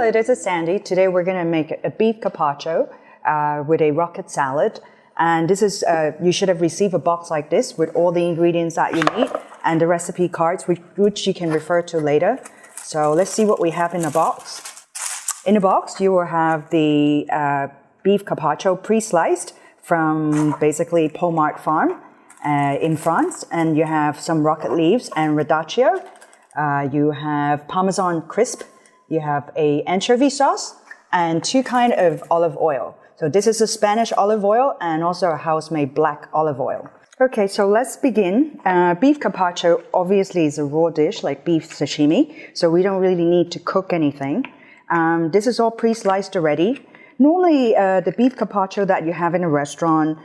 Hello, this is Sandy. Today we're going to make a beef carpaccio with a rocket salad. And this is, you should have received a box like this with all the ingredients that you need and the recipe cards, which you can refer to later. So let's see what we have in the box. In the box, you will have the beef carpaccio pre-sliced from basically Pommard Farm in France. And you have some rocket leaves and radicchio. You have Parmesan Crisp. You have a anchovy sauce and two kinds of olive oil. So this is a Spanish olive oil and also a house-made black olive oil. Okay, so let's begin. Beef carpaccio obviously is a raw dish like beef sashimi, so we don't really need to cook anything. This is all pre-sliced already. Normally, the beef carpaccio that you have in a restaurant,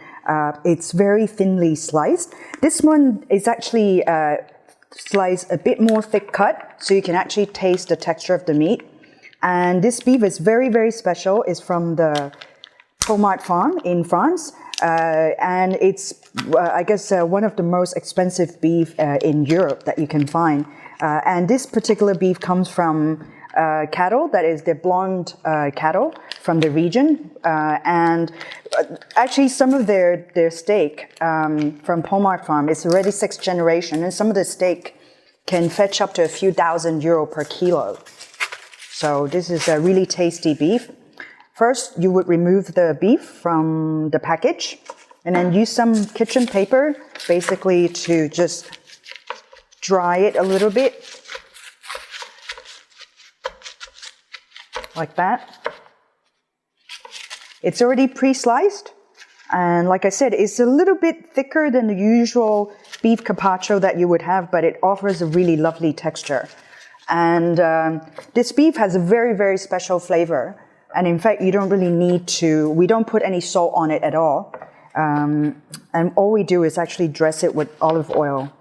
it's very thinly sliced. This one is actually sliced a bit more thick cut, so you can actually taste the texture of the meat. And this beef is very, very special. It's from the Pommard Farm in France. And it's, I guess, one of the most expensive beef in Europe that you can find. And this particular beef comes from cattle, that is the blonde cattle from the region. And actually some of their steak from Pommard Farm is already 6th generation, and some of the steak can fetch up to a few thousand euro per kilo. So this is a really tasty beef. First, you would remove the beef from the package and then use some kitchen paper basically to just dry it a little bit. Like that. It's already pre-sliced, and like I said, it's a little bit thicker than the usual beef carpaccio that you would have, but it offers a really lovely texture. And this beef has a very, very special flavor, and in fact, you don't really need to, we don't put any salt on it at all, and all we do is actually dress it with olive oil.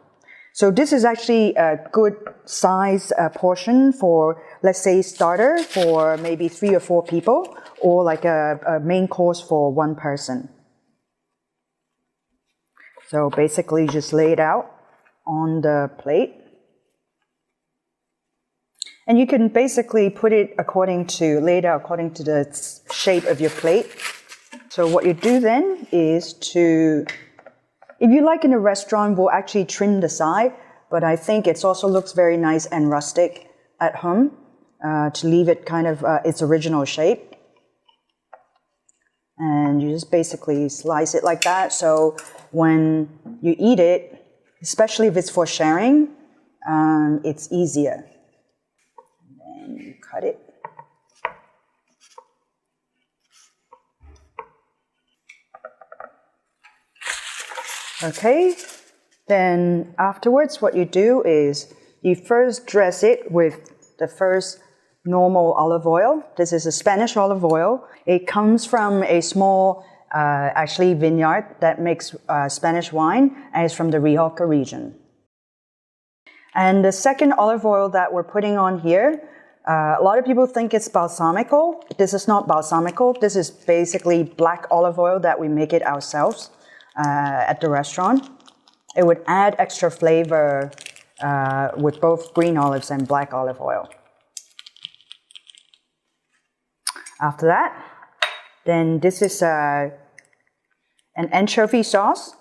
So this is actually a good size portion for, let's say, starter for maybe 3 or 4 people, or like a main course for 1 person. So basically just lay it out on the plate. And you can basically put it lay it out according to the shape of your plate. So what you do then is to, if you like in a restaurant, we'll actually trim the side, but I think it also looks very nice and rustic at home to leave it kind of its original shape. And you just basically slice it like that, so when you eat it, especially if it's for sharing, it's easier. And then you cut it. Okay, then afterwards what you do is you first dress it with the first normal olive oil. This is a Spanish olive oil. It comes from a small, actually vineyard that makes Spanish wine, and it's from the Rioja region. And the second olive oil that we're putting on here, a lot of people think it's balsamico. This is not balsamico. This is basically black olive oil that we make it ourselves at the restaurant. It would add extra flavor with both green olives and black olive oil. After that, then this is an anchovy sauce.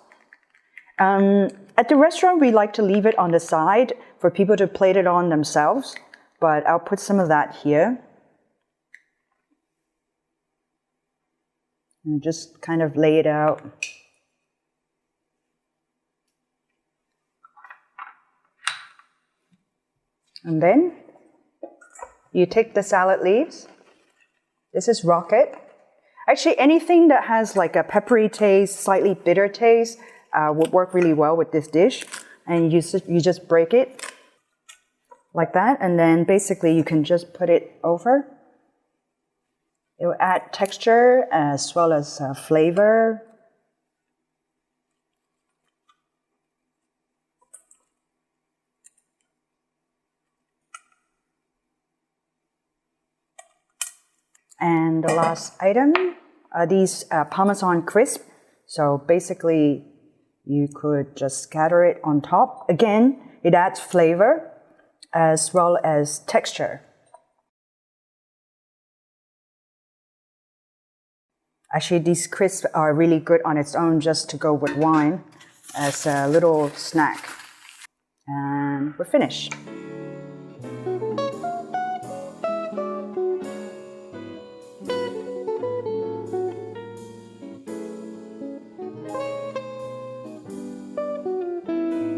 At the restaurant, we like to leave it on the side for people to plate it on themselves, but I'll put some of that here. And just kind of lay it out. And then you take the salad leaves. This is rocket. Actually, anything that has like a peppery taste, slightly bitter taste would work really well with this dish. And you just break it like that, and then basically you can just put it over. It will add texture as well as flavor. And the last item are these Parmesan Crisp. So basically, you could just scatter it on top. Again, it adds flavor as well as texture. Actually, these crisps are really good on its own just to go with wine as a little snack. And we're finished.